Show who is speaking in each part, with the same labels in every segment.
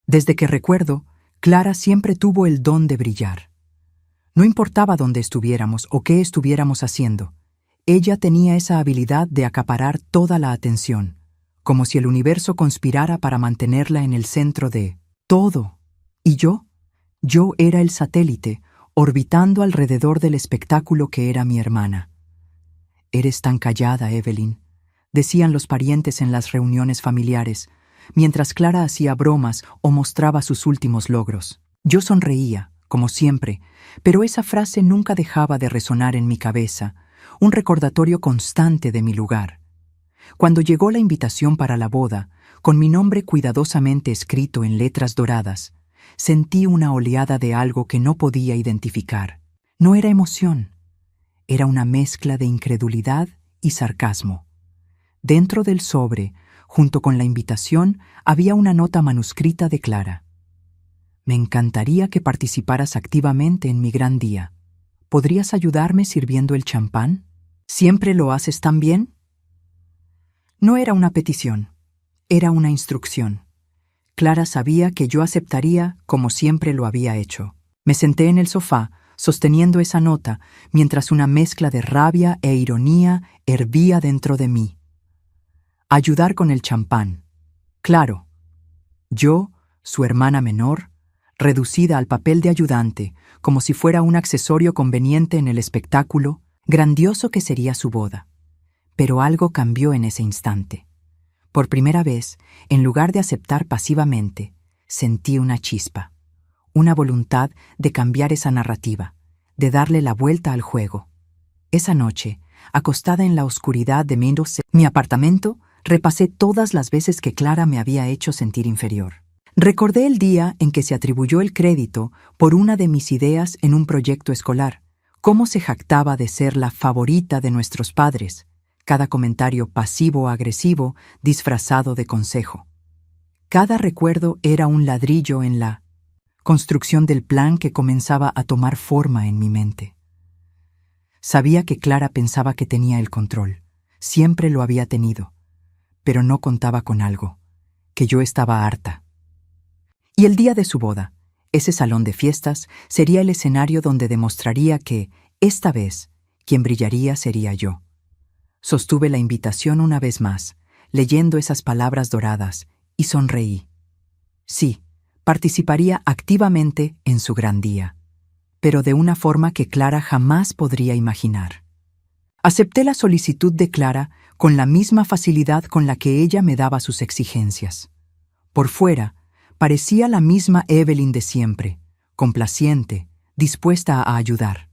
Speaker 1: Desde que recuerdo, Clara siempre tuvo el don de brillar. No importaba dónde estuviéramos o qué estuviéramos haciendo, ella tenía esa habilidad de acaparar toda la atención, como si el universo conspirara para mantenerla en el centro de todo. ¿Y yo? Yo era el satélite, orbitando alrededor del espectáculo que era mi hermana. «Eres tan callada, Evelyn», decían los parientes en las reuniones familiares, mientras Clara hacía bromas o mostraba sus últimos logros. Yo sonreía, como siempre, pero esa frase nunca dejaba de resonar en mi cabeza, un recordatorio constante de mi lugar. Cuando llegó la invitación para la boda, con mi nombre cuidadosamente escrito en letras doradas, sentí una oleada de algo que no podía identificar. No era emoción, era una mezcla de incredulidad y sarcasmo. Dentro del sobre, junto con la invitación, había una nota manuscrita de Clara. «Me encantaría que participaras activamente en mi gran día. ¿Podrías ayudarme sirviendo el champán? ¿Siempre lo haces tan bien?». No era una petición, era una instrucción. Clara sabía que yo aceptaría como siempre lo había hecho. Me senté en el sofá, sosteniendo esa nota, mientras una mezcla de rabia e ironía hervía dentro de mí. Ayudar con el champán. Claro. Yo, su hermana menor, reducida al papel de ayudante, como si fuera un accesorio conveniente en el espectáculo grandioso que sería su boda. Pero algo cambió en ese instante. Por primera vez, en lugar de aceptar pasivamente, sentí una chispa, una voluntad de cambiar esa narrativa, de darle la vuelta al juego. Esa noche, acostada en la oscuridad de mi apartamento, repasé todas las veces que Clara me había hecho sentir inferior. Recordé el día en que se atribuyó el crédito por una de mis ideas en un proyecto escolar, cómo se jactaba de ser la favorita de nuestros padres, cada comentario pasivo-agresivo disfrazado de consejo. Cada recuerdo era un ladrillo en la construcción del plan que comenzaba a tomar forma en mi mente. Sabía que Clara pensaba que tenía el control, siempre lo había tenido, pero no contaba con algo, que yo estaba harta. Y el día de su boda, ese salón de fiestas sería el escenario donde demostraría que, esta vez, quien brillaría sería yo. Sostuve la invitación una vez más, leyendo esas palabras doradas, y sonreí. Sí, participaría activamente en su gran día, pero de una forma que Clara jamás podría imaginar. Acepté la solicitud de Clara con la misma facilidad con la que ella me daba sus exigencias. Por fuera, parecía la misma Evelyn de siempre, complaciente, dispuesta a ayudar.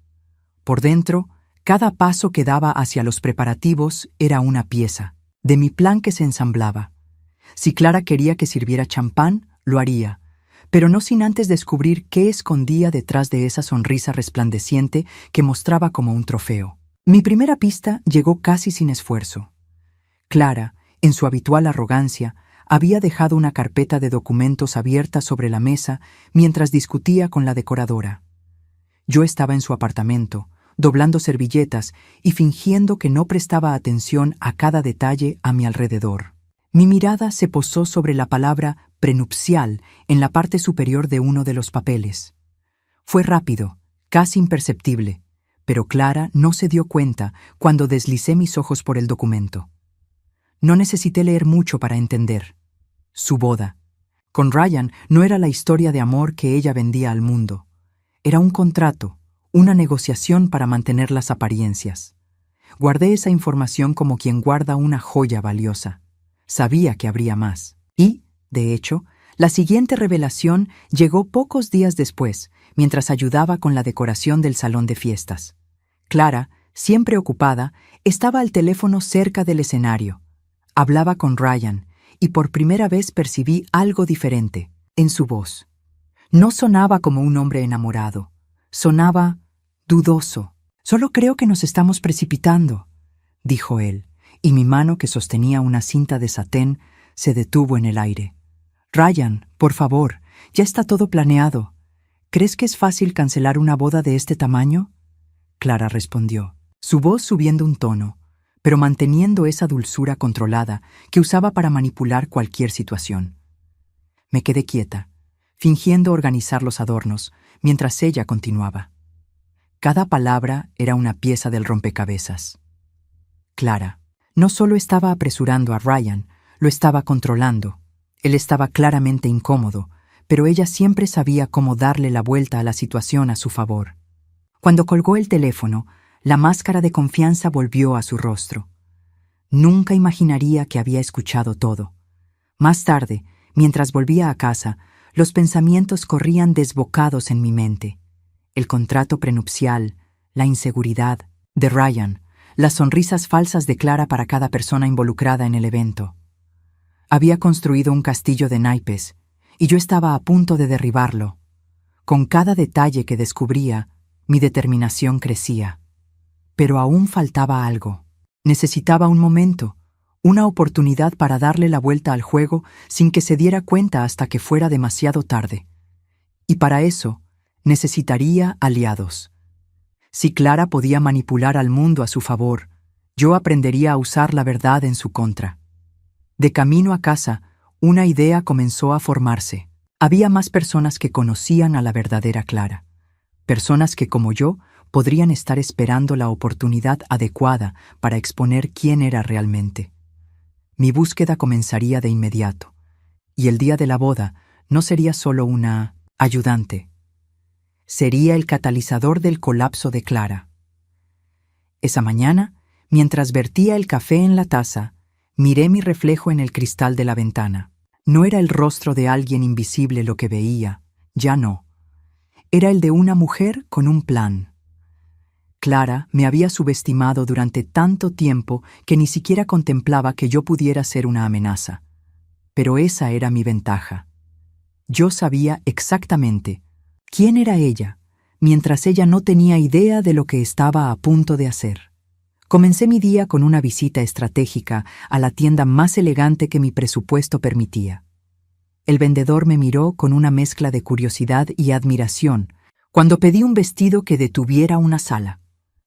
Speaker 1: Por dentro, cada paso que daba hacia los preparativos era una pieza, de mi plan que se ensamblaba. Si Clara quería que sirviera champán, lo haría, pero no sin antes descubrir qué escondía detrás de esa sonrisa resplandeciente que mostraba como un trofeo. Mi primera pista llegó casi sin esfuerzo. Clara, en su habitual arrogancia, había dejado una carpeta de documentos abierta sobre la mesa mientras discutía con la decoradora. Yo estaba en su apartamento, doblando servilletas y fingiendo que no prestaba atención a cada detalle a mi alrededor. Mi mirada se posó sobre la palabra prenupcial en la parte superior de uno de los papeles. Fue rápido, casi imperceptible, pero Clara no se dio cuenta cuando deslicé mis ojos por el documento. No necesité leer mucho para entender. Su boda. Con Ryan no era la historia de amor que ella vendía al mundo. Era un contrato, una negociación para mantener las apariencias. Guardé esa información como quien guarda una joya valiosa. Sabía que habría más. Y, de hecho, la siguiente revelación llegó pocos días después, mientras ayudaba con la decoración del salón de fiestas. Clara, siempre ocupada, estaba al teléfono cerca del escenario. Hablaba con Ryan, y por primera vez percibí algo diferente en su voz. No sonaba como un hombre enamorado. Sonaba dudoso. «Solo creo que nos estamos precipitando», dijo él, y mi mano que sostenía una cinta de satén se detuvo en el aire. «Ryan, por favor, ya está todo planeado. ¿Crees que es fácil cancelar una boda de este tamaño?». Clara respondió, su voz subiendo un tono, pero manteniendo esa dulzura controlada que usaba para manipular cualquier situación. Me quedé quieta, fingiendo organizar los adornos, mientras ella continuaba. Cada palabra era una pieza del rompecabezas. Clara no solo estaba apresurando a Ryan, lo estaba controlando. Él estaba claramente incómodo, pero ella siempre sabía cómo darle la vuelta a la situación a su favor. Cuando colgó el teléfono, la máscara de confianza volvió a su rostro. Nunca imaginaría que había escuchado todo. Más tarde, mientras volvía a casa, los pensamientos corrían desbocados en mi mente. El contrato prenupcial, la inseguridad de Ryan, las sonrisas falsas de Clara para cada persona involucrada en el evento. Había construido un castillo de naipes, y yo estaba a punto de derribarlo. Con cada detalle que descubría, mi determinación crecía. Pero aún faltaba algo. Necesitaba un momento, una oportunidad para darle la vuelta al juego sin que se diera cuenta hasta que fuera demasiado tarde. Y para eso, necesitaría aliados. Si Clara podía manipular al mundo a su favor, yo aprendería a usar la verdad en su contra. De camino a casa, una idea comenzó a formarse. Había más personas que conocían a la verdadera Clara. Personas que, como yo, podrían estar esperando la oportunidad adecuada para exponer quién era realmente. Mi búsqueda comenzaría de inmediato, y el día de la boda no sería solo una ayudante. Sería el catalizador del colapso de Clara. Esa mañana, mientras vertía el café en la taza, miré mi reflejo en el cristal de la ventana. No era el rostro de alguien invisible lo que veía, ya no. Era el de una mujer con un plan. Clara me había subestimado durante tanto tiempo que ni siquiera contemplaba que yo pudiera ser una amenaza. Pero esa era mi ventaja. Yo sabía exactamente quién era ella, mientras ella no tenía idea de lo que estaba a punto de hacer. Comencé mi día con una visita estratégica a la tienda más elegante que mi presupuesto permitía. El vendedor me miró con una mezcla de curiosidad y admiración cuando pedí un vestido que detuviera una sala.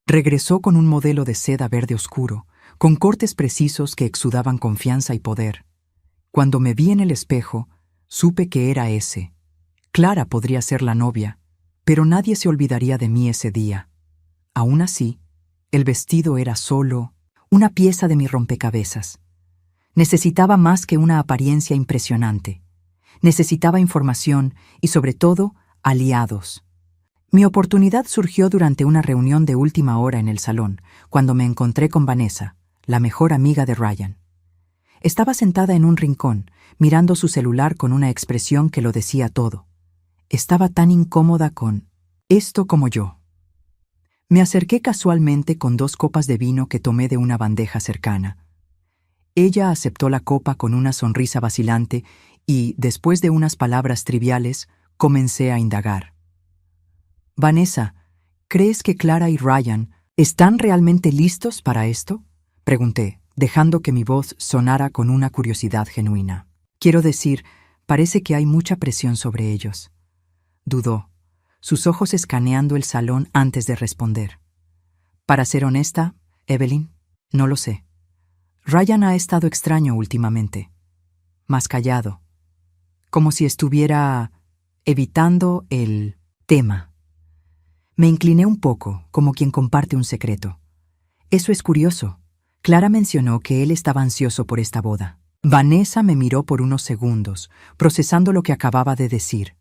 Speaker 1: Regresó con un modelo de seda verde oscuro, con cortes precisos que exudaban confianza y poder. Cuando me vi en el espejo, supe que era ese. Clara podría ser la novia, pero nadie se olvidaría de mí ese día. Aún así, el vestido era solo una pieza de mi rompecabezas. Necesitaba más que una apariencia impresionante. Necesitaba información y, sobre todo, aliados. Mi oportunidad surgió durante una reunión de última hora en el salón, cuando me encontré con Vanessa, la mejor amiga de Ryan. Estaba sentada en un rincón, mirando su celular con una expresión que lo decía todo. Estaba tan incómoda con esto como yo. Me acerqué casualmente con 2 copas de vino que tomé de una bandeja cercana. Ella aceptó la copa con una sonrisa vacilante y, después de unas palabras triviales, comencé a indagar. Vanessa, ¿crees que Clara y Ryan están realmente listos para esto? Pregunté, dejando que mi voz sonara con una curiosidad genuina. Quiero decir, parece que hay mucha presión sobre ellos. Dudó, sus ojos escaneando el salón antes de responder. Para ser honesta, Evelyn, no lo sé. Ryan ha estado extraño últimamente, más callado, como si estuviera evitando el tema. Me incliné un poco, como quien comparte un secreto. Eso es curioso. Clara mencionó que él estaba ansioso por esta boda. Vanessa me miró por unos segundos, procesando lo que acababa de decir.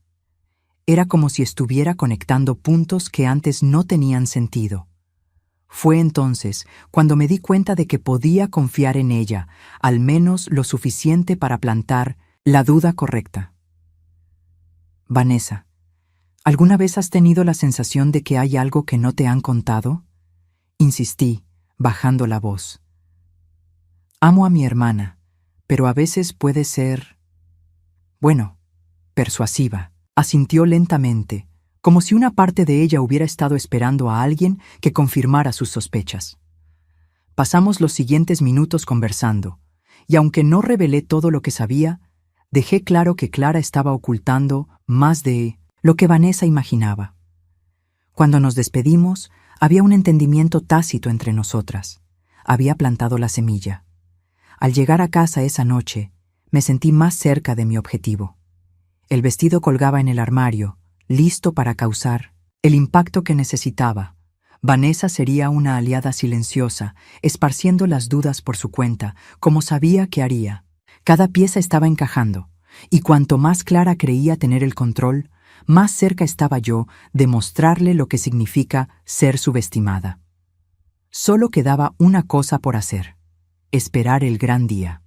Speaker 1: Era como si estuviera conectando puntos que antes no tenían sentido. Fue entonces cuando me di cuenta de que podía confiar en ella, al menos lo suficiente para plantar la duda correcta. Vanessa, ¿alguna vez has tenido la sensación de que hay algo que no te han contado? Insistí, bajando la voz. Amo a mi hermana, pero a veces puede ser, persuasiva. Asintió lentamente, como si una parte de ella hubiera estado esperando a alguien que confirmara sus sospechas. Pasamos los siguientes minutos conversando, y aunque no revelé todo lo que sabía, dejé claro que Clara estaba ocultando más de lo que Vanessa imaginaba. Cuando nos despedimos, había un entendimiento tácito entre nosotras. Había plantado la semilla. Al llegar a casa esa noche, me sentí más cerca de mi objetivo. El vestido colgaba en el armario, listo para causar el impacto que necesitaba. Vanessa sería una aliada silenciosa, esparciendo las dudas por su cuenta, como sabía que haría. Cada pieza estaba encajando, y cuanto más Clara creía tener el control, más cerca estaba yo de mostrarle lo que significa ser subestimada. Solo quedaba una cosa por hacer: esperar el gran día.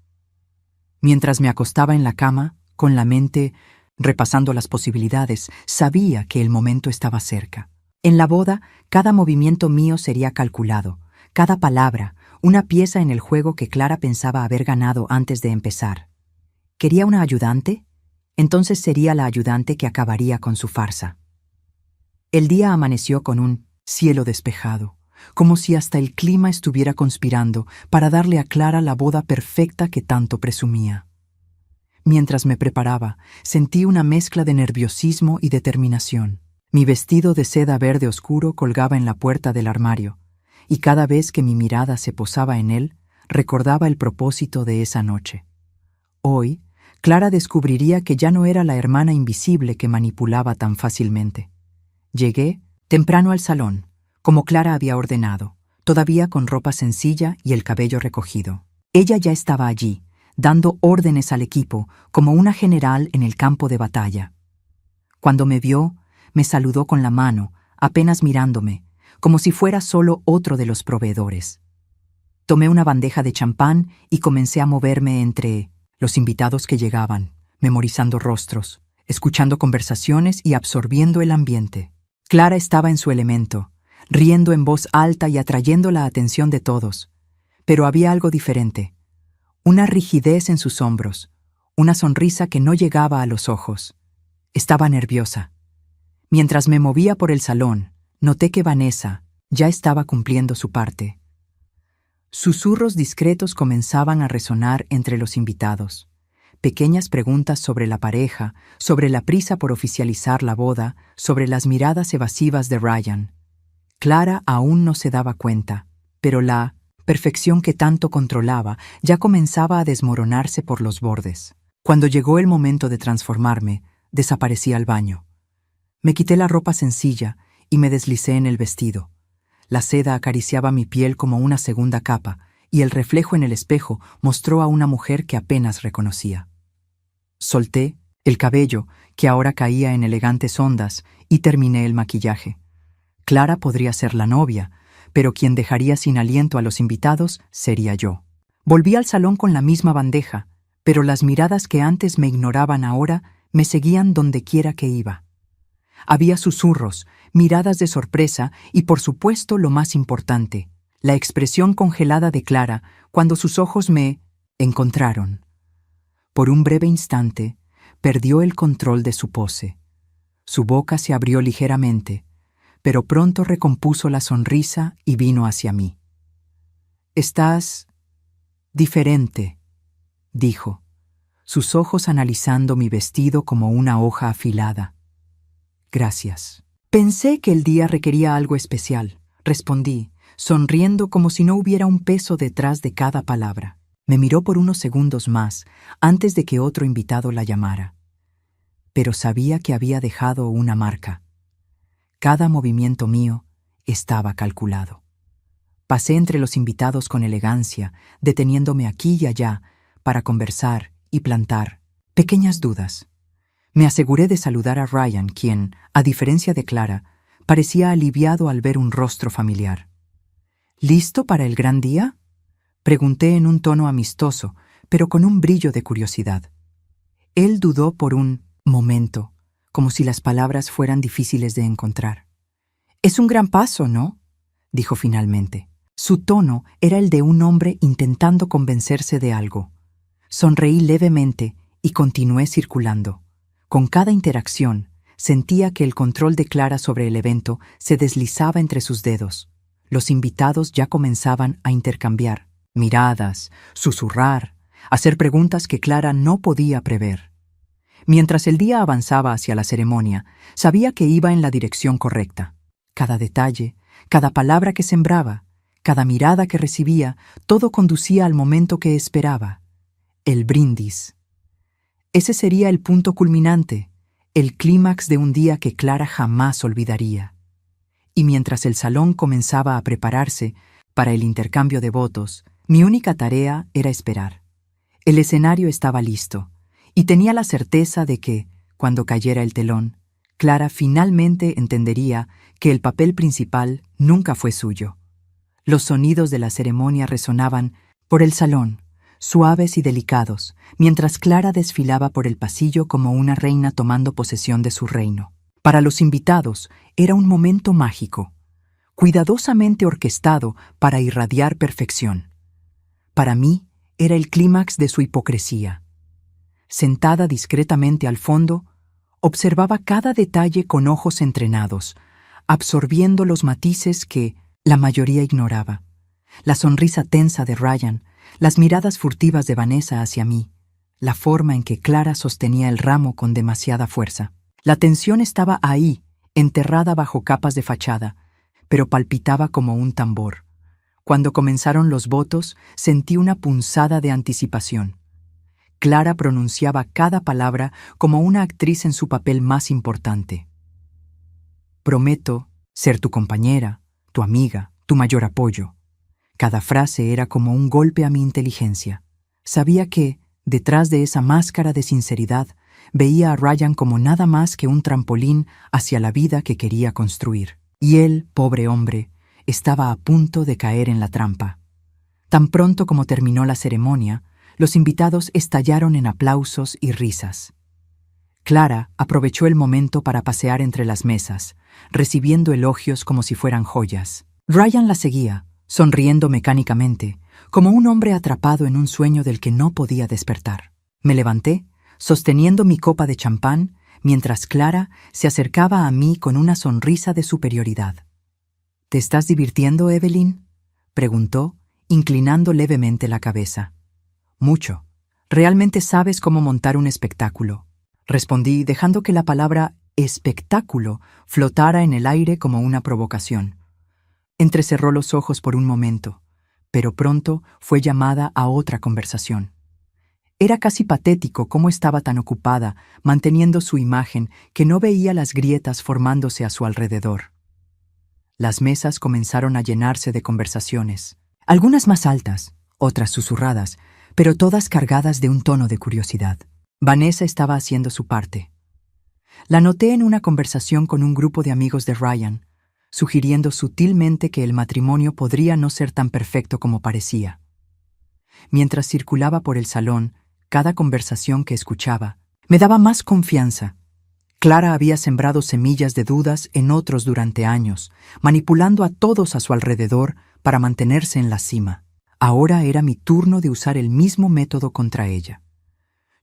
Speaker 1: Mientras me acostaba en la cama, con la mente repasando las posibilidades, sabía que el momento estaba cerca. En la boda, cada movimiento mío sería calculado, cada palabra, una pieza en el juego que Clara pensaba haber ganado antes de empezar. ¿Quería una ayudante? Entonces sería la ayudante que acabaría con su farsa. El día amaneció con un cielo despejado, como si hasta el clima estuviera conspirando para darle a Clara la boda perfecta que tanto presumía. Mientras me preparaba, sentí una mezcla de nerviosismo y determinación. Mi vestido de seda verde oscuro colgaba en la puerta del armario, y cada vez que mi mirada se posaba en él, recordaba el propósito de esa noche. Hoy, Clara descubriría que ya no era la hermana invisible que manipulaba tan fácilmente. Llegué temprano al salón, como Clara había ordenado, todavía con ropa sencilla y el cabello recogido. Ella ya estaba allí, dando órdenes al equipo, como una general en el campo de batalla. Cuando me vio, me saludó con la mano, apenas mirándome, como si fuera solo otro de los proveedores. Tomé una bandeja de champán y comencé a moverme entre los invitados que llegaban, memorizando rostros, escuchando conversaciones y absorbiendo el ambiente. Clara estaba en su elemento, riendo en voz alta y atrayendo la atención de todos. Pero había algo diferente. Una rigidez en sus hombros, una sonrisa que no llegaba a los ojos. Estaba nerviosa. Mientras me movía por el salón, noté que Vanessa ya estaba cumpliendo su parte. Susurros discretos comenzaban a resonar entre los invitados. Pequeñas preguntas sobre la pareja, sobre la prisa por oficializar la boda, sobre las miradas evasivas de Ryan. Clara aún no se daba cuenta, pero la perfección que tanto controlaba ya comenzaba a desmoronarse por los bordes. Cuando llegó el momento de transformarme, desaparecí al baño. Me quité la ropa sencilla y me deslicé en el vestido. La seda acariciaba mi piel como una segunda capa, y el reflejo en el espejo mostró a una mujer que apenas reconocía. Solté el cabello, que ahora caía en elegantes ondas, y terminé el maquillaje. Clara podría ser la novia, pero quien dejaría sin aliento a los invitados sería yo. Volví al salón con la misma bandeja, pero las miradas que antes me ignoraban ahora me seguían donde quiera que iba. Había susurros, miradas de sorpresa y, por supuesto, lo más importante, la expresión congelada de Clara cuando sus ojos me encontraron. Por un breve instante, perdió el control de su pose. Su boca se abrió ligeramente, pero pronto recompuso la sonrisa y vino hacia mí. «Estás diferente», dijo, sus ojos analizando mi vestido como una hoja afilada. «Gracias». Pensé que el día requería algo especial, respondí, sonriendo como si no hubiera un peso detrás de cada palabra. Me miró por unos segundos más, antes de que otro invitado la llamara. Pero sabía que había dejado una marca. Cada movimiento mío estaba calculado. Pasé entre los invitados con elegancia, deteniéndome aquí y allá para conversar y plantar pequeñas dudas. Me aseguré de saludar a Ryan, quien, a diferencia de Clara, parecía aliviado al ver un rostro familiar. «¿Listo para el gran día?», pregunté en un tono amistoso, pero con un brillo de curiosidad. Él dudó por un momento, como si las palabras fueran difíciles de encontrar. «Es un gran paso, ¿no?», dijo finalmente. Su tono era el de un hombre intentando convencerse de algo. Sonreí levemente y continué circulando. Con cada interacción, sentía que el control de Clara sobre el evento se deslizaba entre sus dedos. Los invitados ya comenzaban a intercambiar miradas, susurrar, hacer preguntas que Clara no podía prever. Mientras el día avanzaba hacia la ceremonia, sabía que iba en la dirección correcta. Cada detalle, cada palabra que sembraba, cada mirada que recibía, todo conducía al momento que esperaba: el brindis. Ese sería el punto culminante, el clímax de un día que Clara jamás olvidaría. Y mientras el salón comenzaba a prepararse para el intercambio de votos, mi única tarea era esperar. El escenario estaba listo, y tenía la certeza de que, cuando cayera el telón, Clara finalmente entendería que el papel principal nunca fue suyo. Los sonidos de la ceremonia resonaban por el salón, suaves y delicados, mientras Clara desfilaba por el pasillo como una reina tomando posesión de su reino. Para los invitados era un momento mágico, cuidadosamente orquestado para irradiar perfección. Para mí era el clímax de su hipocresía. Sentada discretamente al fondo, observaba cada detalle con ojos entrenados, absorbiendo los matices que la mayoría ignoraba. La sonrisa tensa de Ryan, las miradas furtivas de Vanessa hacia mí, la forma en que Clara sostenía el ramo con demasiada fuerza. La tensión estaba ahí, enterrada bajo capas de fachada, pero palpitaba como un tambor. Cuando comenzaron los votos, sentí una punzada de anticipación. Clara pronunciaba cada palabra como una actriz en su papel más importante. Prometo ser tu compañera, tu amiga, tu mayor apoyo. Cada frase era como un golpe a mi inteligencia. Sabía que, detrás de esa máscara de sinceridad, veía a Ryan como nada más que un trampolín hacia la vida que quería construir. Y él, pobre hombre, estaba a punto de caer en la trampa. Tan pronto como terminó la ceremonia, los invitados estallaron en aplausos y risas. Clara aprovechó el momento para pasear entre las mesas, recibiendo elogios como si fueran joyas. Ryan la seguía, sonriendo mecánicamente, como un hombre atrapado en un sueño del que no podía despertar. Me levanté, sosteniendo mi copa de champán, mientras Clara se acercaba a mí con una sonrisa de superioridad. ¿Te estás divirtiendo, Evelyn?, preguntó, inclinando levemente la cabeza. Mucho. Realmente sabes cómo montar un espectáculo, respondí, dejando que la palabra espectáculo flotara en el aire como una provocación. Entrecerró los ojos por un momento, pero pronto fue llamada a otra conversación. Era casi patético cómo estaba tan ocupada manteniendo su imagen que no veía las grietas formándose a su alrededor. Las mesas comenzaron a llenarse de conversaciones, algunas más altas, otras susurradas, pero todas cargadas de un tono de curiosidad. Vanessa estaba haciendo su parte. La noté en una conversación con un grupo de amigos de Ryan, sugiriendo sutilmente que el matrimonio podría no ser tan perfecto como parecía. Mientras circulaba por el salón, cada conversación que escuchaba me daba más confianza. Clara había sembrado semillas de dudas en otros durante años, manipulando a todos a su alrededor para mantenerse en la cima. Ahora era mi turno de usar el mismo método contra ella.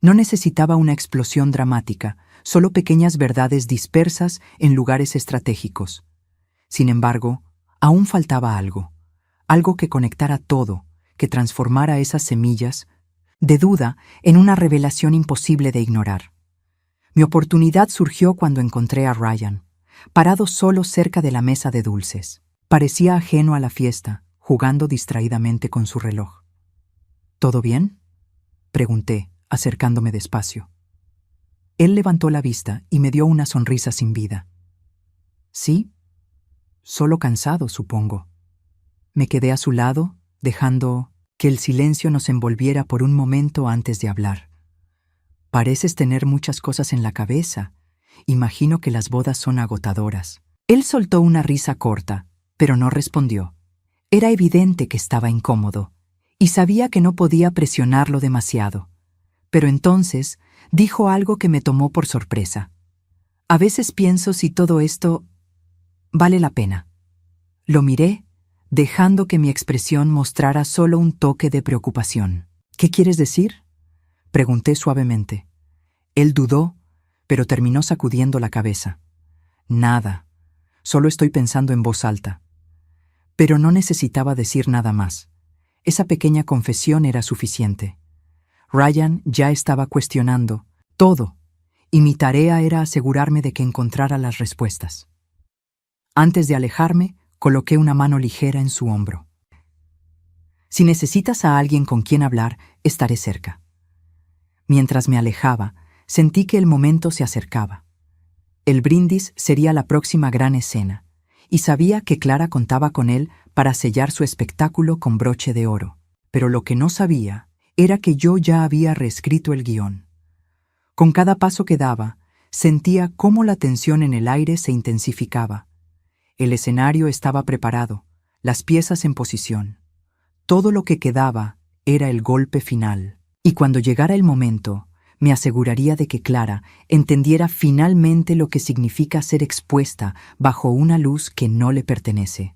Speaker 1: No necesitaba una explosión dramática, solo pequeñas verdades dispersas en lugares estratégicos. Sin embargo, aún faltaba algo que conectara todo, que transformara esas semillas de duda en una revelación imposible de ignorar. Mi oportunidad surgió cuando encontré a Ryan, parado solo cerca de la mesa de dulces. Parecía ajeno a la fiesta, jugando distraídamente con su reloj. ¿Todo bien?, pregunté, acercándome despacio. Él levantó la vista y me dio una sonrisa sin vida. Sí, solo cansado, supongo. Me quedé a su lado, dejando que el silencio nos envolviera por un momento antes de hablar. Pareces tener muchas cosas en la cabeza. Imagino que las bodas son agotadoras. Él soltó una risa corta, pero no respondió. Era evidente que estaba incómodo, y sabía que no podía presionarlo demasiado. Pero entonces dijo algo que me tomó por sorpresa. A veces pienso si todo esto vale la pena. Lo miré, dejando que mi expresión mostrara solo un toque de preocupación. ¿Qué quieres decir?, pregunté suavemente. Él dudó, pero terminó sacudiendo la cabeza. Nada, solo estoy pensando en voz alta. Pero no necesitaba decir nada más. Esa pequeña confesión era suficiente. Ryan ya estaba cuestionando todo, y mi tarea era asegurarme de que encontrara las respuestas. Antes de alejarme, coloqué una mano ligera en su hombro. Si necesitas a alguien con quien hablar, estaré cerca. Mientras me alejaba, sentí que el momento se acercaba. El brindis sería la próxima gran escena, y sabía que Clara contaba con él para sellar su espectáculo con broche de oro. Pero lo que no sabía era que yo ya había reescrito el guión. Con cada paso que daba, sentía cómo la tensión en el aire se intensificaba. El escenario estaba preparado, las piezas en posición. Todo lo que quedaba era el golpe final. Y cuando llegara el momento, me aseguraría de que Clara entendiera finalmente lo que significa ser expuesta bajo una luz que no le pertenece.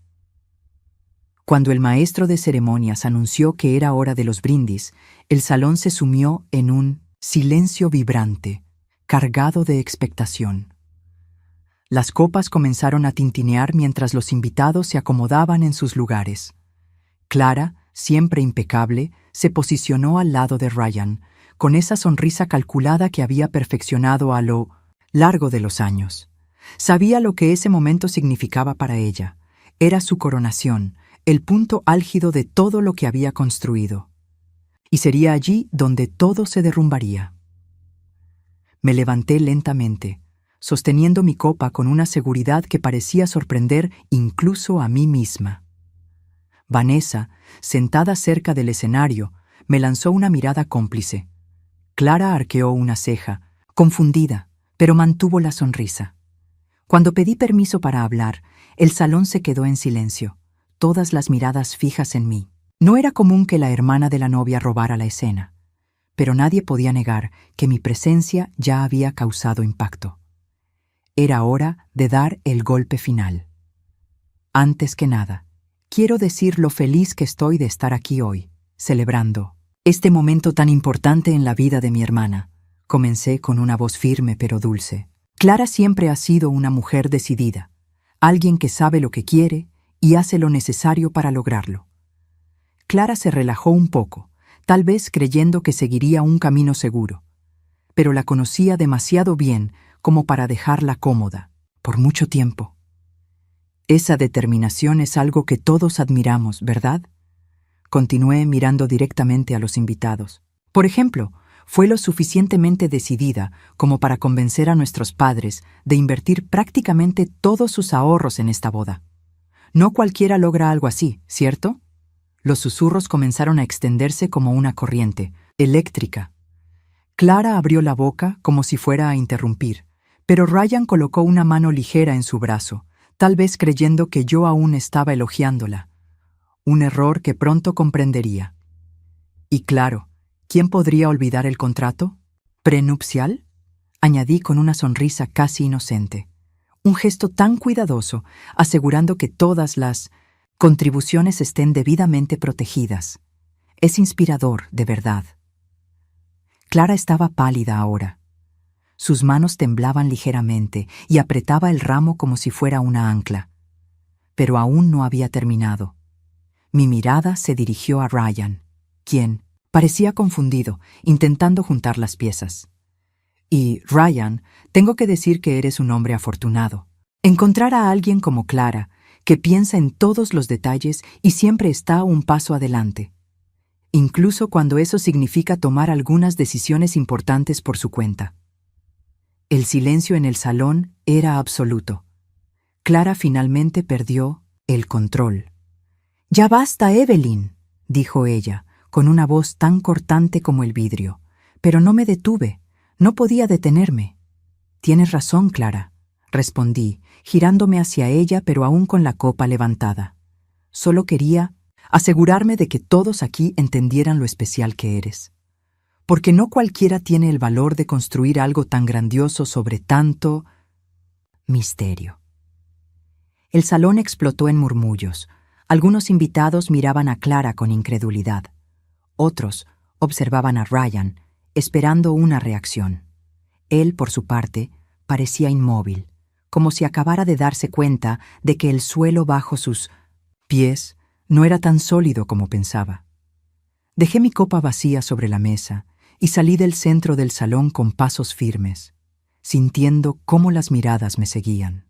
Speaker 1: Cuando el maestro de ceremonias anunció que era hora de los brindis, el salón se sumió en un silencio vibrante, cargado de expectación. Las copas comenzaron a tintinear mientras los invitados se acomodaban en sus lugares. Clara, siempre impecable, se posicionó al lado de Ryan, con esa sonrisa calculada que había perfeccionado a lo largo de los años. Sabía lo que ese momento significaba para ella. Era su coronación, el punto álgido de todo lo que había construido. Y sería allí donde todo se derrumbaría. Me levanté lentamente, sosteniendo mi copa con una seguridad que parecía sorprender incluso a mí misma. Vanessa, sentada cerca del escenario, me lanzó una mirada cómplice. Clara arqueó una ceja, confundida, pero mantuvo la sonrisa. Cuando pedí permiso para hablar, el salón se quedó en silencio, todas las miradas fijas en mí. No era común que la hermana de la novia robara la escena, pero nadie podía negar que mi presencia ya había causado impacto. Era hora de dar el golpe final. Antes que nada, quiero decir lo feliz que estoy de estar aquí hoy, celebrando este momento tan importante en la vida de mi hermana. Comencé con una voz firme pero dulce. Clara siempre ha sido una mujer decidida, alguien que sabe lo que quiere y hace lo necesario para lograrlo. Clara se relajó un poco, tal vez creyendo que seguiría un camino seguro, pero la conocía demasiado bien como para dejarla cómoda, por mucho tiempo. Esa determinación es algo que todos admiramos, ¿verdad? Continué mirando directamente a los invitados. Por ejemplo, fue lo suficientemente decidida como para convencer a nuestros padres de invertir prácticamente todos sus ahorros en esta boda. No cualquiera logra algo así, ¿cierto? Los susurros comenzaron a extenderse como una corriente, eléctrica. Clara abrió la boca como si fuera a interrumpir, pero Ryan colocó una mano ligera en su brazo, tal vez creyendo que yo aún estaba elogiándola. Un error que pronto comprendería. Y claro, ¿quién podría olvidar el contrato? ¿Prenupcial? Añadí con una sonrisa casi inocente. Un gesto tan cuidadoso, asegurando que todas las contribuciones estén debidamente protegidas. Es inspirador, de verdad. Clara estaba pálida ahora. Sus manos temblaban ligeramente y apretaba el ramo como si fuera una ancla. Pero aún no había terminado. Mi mirada se dirigió a Ryan, quien parecía confundido, intentando juntar las piezas. Y, Ryan, tengo que decir que eres un hombre afortunado. Encontrar a alguien como Clara, que piensa en todos los detalles y siempre está un paso adelante, incluso cuando eso significa tomar algunas decisiones importantes por su cuenta. El silencio en el salón era absoluto. Clara finalmente perdió el control. «Ya basta, Evelyn», dijo ella, con una voz tan cortante como el vidrio. Pero no me detuve, no podía detenerme. «Tienes razón, Clara», respondí, girándome hacia ella pero aún con la copa levantada. Solo quería asegurarme de que todos aquí entendieran lo especial que eres. Porque no cualquiera tiene el valor de construir algo tan grandioso sobre tanto misterio. El salón explotó en murmullos. Algunos invitados miraban a Clara con incredulidad. Otros observaban a Ryan, esperando una reacción. Él, por su parte, parecía inmóvil, como si acabara de darse cuenta de que el suelo bajo sus pies no era tan sólido como pensaba. Dejé mi copa vacía sobre la mesa y salí del centro del salón con pasos firmes, sintiendo cómo las miradas me seguían.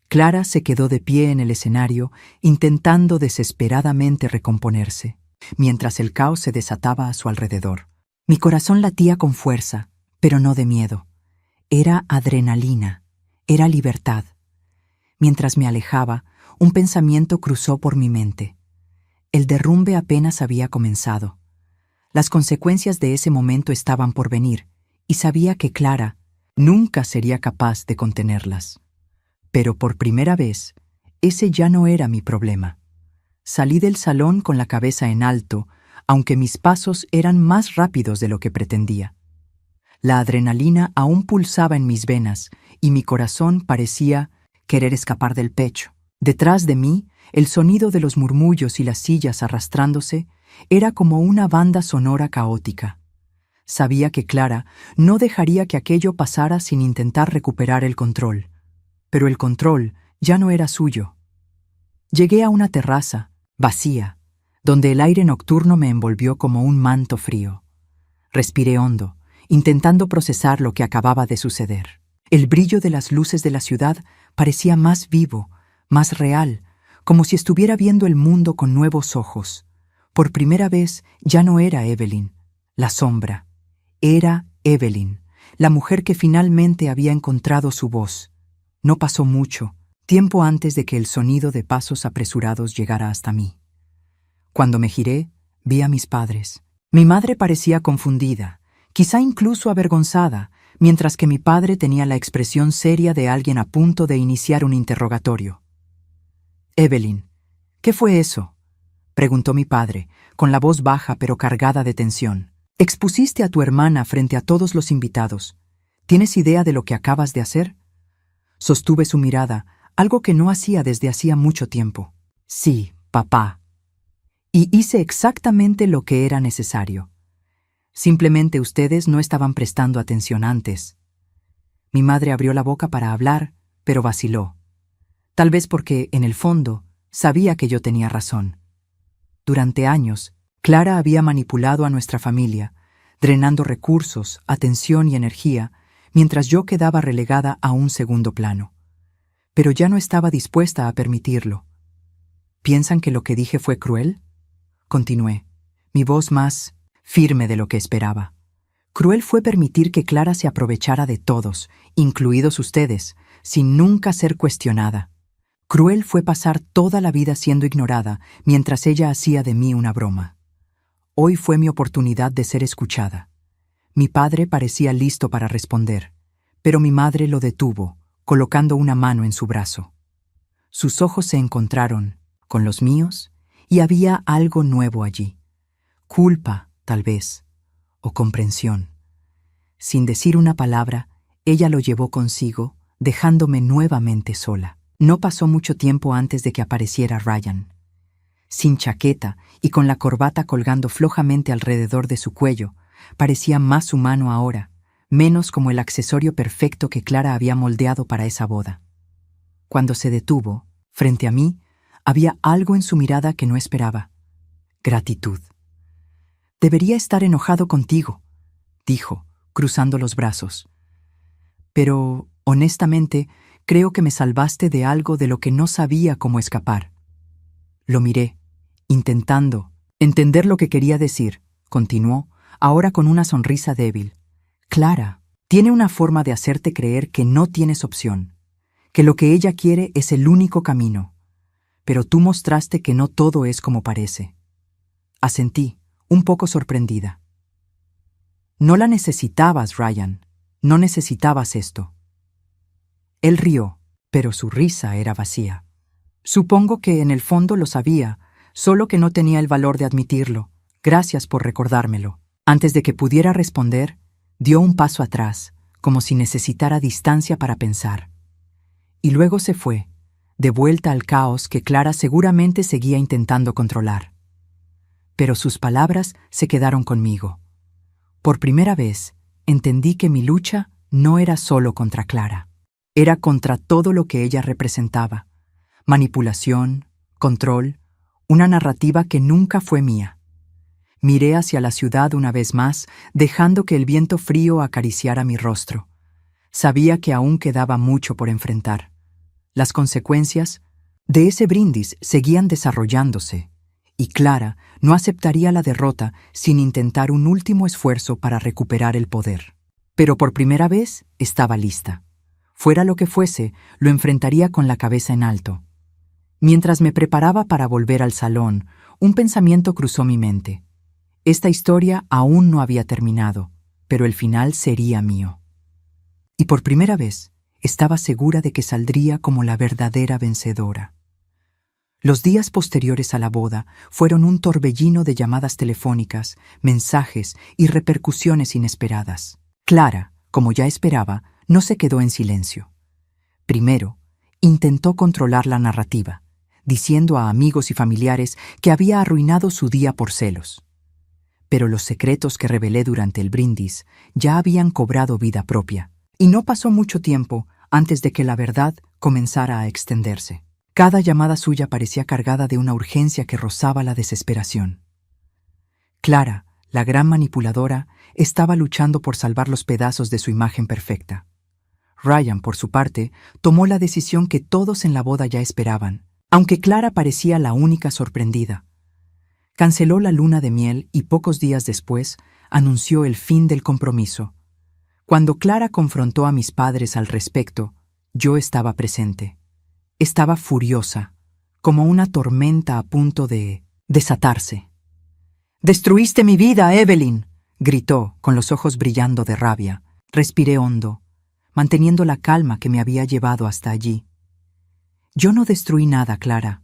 Speaker 1: Clara se quedó de pie en el escenario, intentando desesperadamente recomponerse, mientras el caos se desataba a su alrededor. Mi corazón latía con fuerza, pero no de miedo. Era adrenalina, era libertad. Mientras me alejaba, un pensamiento cruzó por mi mente. El derrumbe apenas había comenzado. Las consecuencias de ese momento estaban por venir, y sabía que Clara nunca sería capaz de contenerlas. Pero por primera vez, ese ya no era mi problema. Salí del salón con la cabeza en alto, aunque mis pasos eran más rápidos de lo que pretendía. La adrenalina aún pulsaba en mis venas y mi corazón parecía querer escapar del pecho. Detrás de mí, el sonido de los murmullos y las sillas arrastrándose era como una banda sonora caótica. Sabía que Clara no dejaría que aquello pasara sin intentar recuperar el control. Pero el control ya no era suyo. Llegué a una terraza, vacía, donde el aire nocturno me envolvió como un manto frío. Respiré hondo, intentando procesar lo que acababa de suceder. El brillo de las luces de la ciudad parecía más vivo, más real, como si estuviera viendo el mundo con nuevos ojos. Por primera vez ya no era Evelyn, la sombra. Era Evelyn, la mujer que finalmente había encontrado su voz. No pasó mucho, tiempo antes de que el sonido de pasos apresurados llegara hasta mí. Cuando me giré, vi a mis padres. Mi madre parecía confundida, quizá incluso avergonzada, mientras que mi padre tenía la expresión seria de alguien a punto de iniciar un interrogatorio. «Evelyn, ¿qué fue eso?», preguntó mi padre, con la voz baja pero cargada de tensión. «Expusiste a tu hermana frente a todos los invitados. ¿Tienes idea de lo que acabas de hacer?». Sostuve su mirada, algo que no hacía desde hacía mucho tiempo. «Sí, papá». Y hice exactamente lo que era necesario. Simplemente ustedes no estaban prestando atención antes. Mi madre abrió la boca para hablar, pero vaciló. Tal vez porque, en el fondo, sabía que yo tenía razón. Durante años, Clara había manipulado a nuestra familia, drenando recursos, atención y energía, mientras yo quedaba relegada a un segundo plano. Pero ya no estaba dispuesta a permitirlo. ¿Piensan que lo que dije fue cruel?, continué, mi voz más firme de lo que esperaba. Cruel fue permitir que Clara se aprovechara de todos, incluidos ustedes, sin nunca ser cuestionada. Cruel fue pasar toda la vida siendo ignorada mientras ella hacía de mí una broma. Hoy fue mi oportunidad de ser escuchada. Mi padre parecía listo para responder, pero mi madre lo detuvo, colocando una mano en su brazo. Sus ojos se encontraron con los míos y había algo nuevo allí. Culpa, tal vez, o comprensión. Sin decir una palabra, ella lo llevó consigo, dejándome nuevamente sola. No pasó mucho tiempo antes de que apareciera Ryan. Sin chaqueta y con la corbata colgando flojamente alrededor de su cuello, parecía más humano ahora, menos como el accesorio perfecto que Clara había moldeado para esa boda. Cuando se detuvo, frente a mí, había algo en su mirada que no esperaba. Gratitud. «Debería estar enojado contigo», dijo, cruzando los brazos. «Pero, honestamente, creo que me salvaste de algo de lo que no sabía cómo escapar». Lo miré, intentando entender lo que quería decir. Continuó, ahora con una sonrisa débil. «Clara tiene una forma de hacerte creer que no tienes opción, que lo que ella quiere es el único camino. Pero tú mostraste que no todo es como parece». Asentí, un poco sorprendida. «No la necesitabas, Ryan. No necesitabas esto». Él rió, pero su risa era vacía. Supongo que en el fondo lo sabía, solo que no tenía el valor de admitirlo. Gracias por recordármelo. Antes de que pudiera responder, dio un paso atrás, como si necesitara distancia para pensar. Y luego se fue, de vuelta al caos que Clara seguramente seguía intentando controlar. Pero sus palabras se quedaron conmigo. Por primera vez, entendí que mi lucha no era solo contra Clara. Era contra todo lo que ella representaba. Manipulación, control, una narrativa que nunca fue mía. Miré hacia la ciudad una vez más, dejando que el viento frío acariciara mi rostro. Sabía que aún quedaba mucho por enfrentar. Las consecuencias de ese brindis seguían desarrollándose, y Clara No aceptaría la derrota sin intentar un último esfuerzo para recuperar el poder. Pero por primera vez estaba lista. Fuera lo que fuese, lo enfrentaría con la cabeza en alto. Mientras me preparaba para volver al salón, un pensamiento cruzó mi mente. Esta historia aún no había terminado, pero el final sería mío. Y por primera vez, estaba segura de que saldría como la verdadera vencedora. Los días posteriores a la boda fueron un torbellino de llamadas telefónicas, mensajes y repercusiones inesperadas. Clara, como ya esperaba, no se quedó en silencio. Primero, intentó controlar la narrativa, diciendo a amigos y familiares que había arruinado su día por celos. Pero los secretos que revelé durante el brindis ya habían cobrado vida propia, y no pasó mucho tiempo antes de que la verdad comenzara a extenderse. Cada llamada suya parecía cargada de una urgencia que rozaba la desesperación. Clara, la gran manipuladora, estaba luchando por salvar los pedazos de su imagen perfecta. Ryan, por su parte, tomó la decisión que todos en la boda ya esperaban, aunque Clara parecía la única sorprendida. Canceló la luna de miel y pocos días después anunció el fin del compromiso. Cuando Clara confrontó a mis padres al respecto, yo estaba presente. Estaba furiosa, como una tormenta a punto de desatarse. «¡Destruiste mi vida, Evelyn!», gritó, con los ojos brillando de rabia. Respiré hondo, manteniendo la calma que me había llevado hasta allí. Yo no destruí nada, Clara.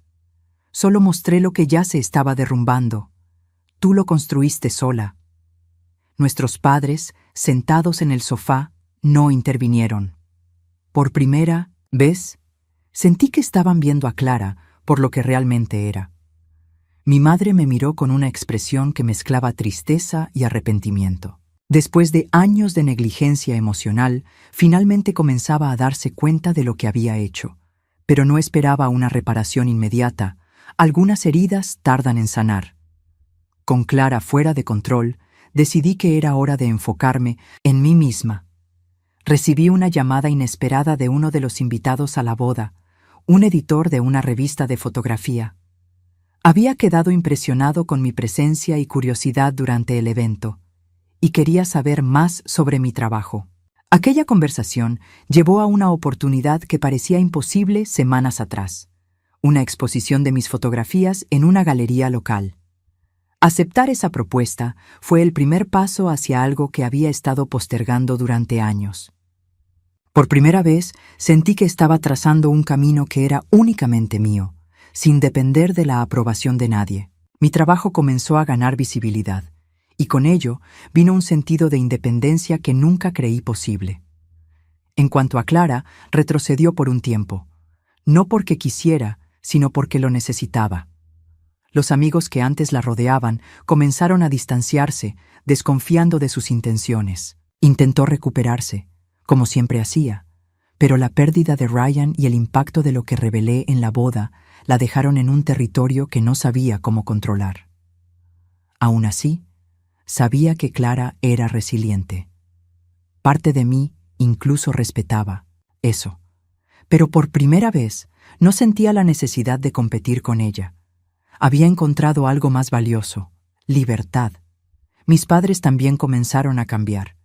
Speaker 1: Solo mostré lo que ya se estaba derrumbando. Tú lo construiste sola. Nuestros padres, sentados en el sofá, no intervinieron. Por primera vez, sentí que estaban viendo a Clara por lo que realmente era. Mi madre me miró con una expresión que mezclaba tristeza y arrepentimiento. Después de años de negligencia emocional, finalmente comenzaba a darse cuenta de lo que había hecho, pero no esperaba una reparación inmediata. Algunas heridas tardan en sanar. Con Clara fuera de control, decidí que era hora de enfocarme en mí misma. Recibí una llamada inesperada de uno de los invitados a la boda, un editor de una revista de fotografía. Había quedado impresionado con mi presencia y curiosidad durante el evento, y quería saber más sobre mi trabajo. Aquella conversación llevó a una oportunidad que parecía imposible semanas atrás: una exposición de mis fotografías en una galería local. Aceptar esa propuesta fue el primer paso hacia algo que había estado postergando durante años. Por primera vez sentí que estaba trazando un camino que era únicamente mío, sin depender de la aprobación de nadie. Mi trabajo comenzó a ganar visibilidad, y con ello vino un sentido de independencia que nunca creí posible. En cuanto a Clara, retrocedió por un tiempo, no porque quisiera, sino porque lo necesitaba. Los amigos que antes la rodeaban comenzaron a distanciarse, desconfiando de sus intenciones. Intentó recuperarse, como siempre hacía, pero la pérdida de Ryan y el impacto de lo que revelé en la boda la dejaron en un territorio que no sabía cómo controlar. Aún así, sabía que Clara era resiliente. Parte de mí incluso respetaba eso, pero por primera vez no sentía la necesidad de competir con ella. Había encontrado algo más valioso: libertad. Mis padres también comenzaron a cambiar.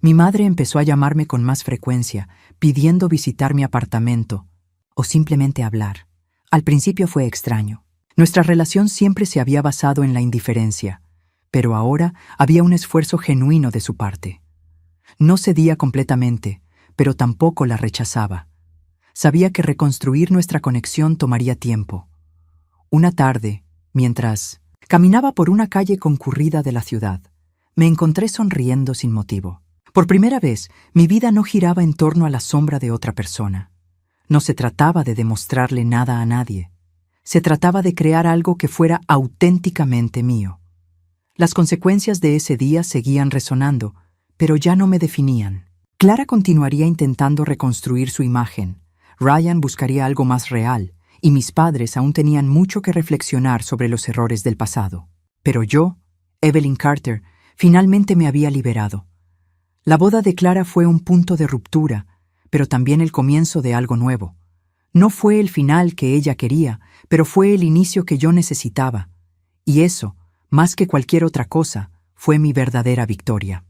Speaker 1: Mi madre empezó a llamarme con más frecuencia, pidiendo visitar mi apartamento o simplemente hablar. Al principio fue extraño. Nuestra relación siempre se había basado en la indiferencia, pero ahora había un esfuerzo genuino de su parte. No cedía completamente, pero tampoco la rechazaba. Sabía que reconstruir nuestra conexión tomaría tiempo. Una tarde, mientras caminaba por una calle concurrida de la ciudad, me encontré sonriendo sin motivo. Por primera vez, mi vida no giraba en torno a la sombra de otra persona. No se trataba de demostrarle nada a nadie. Se trataba de crear algo que fuera auténticamente mío. Las consecuencias de ese día seguían resonando, pero ya no me definían. Clara continuaría intentando reconstruir su imagen. Ryan buscaría algo más real, y mis padres aún tenían mucho que reflexionar sobre los errores del pasado. Pero yo, Evelyn Carter, finalmente me había liberado. La boda de Clara fue un punto de ruptura, pero también el comienzo de algo nuevo. No fue el final que ella quería, pero fue el inicio que yo necesitaba. Y eso Más que cualquier otra cosa, fue mi verdadera victoria.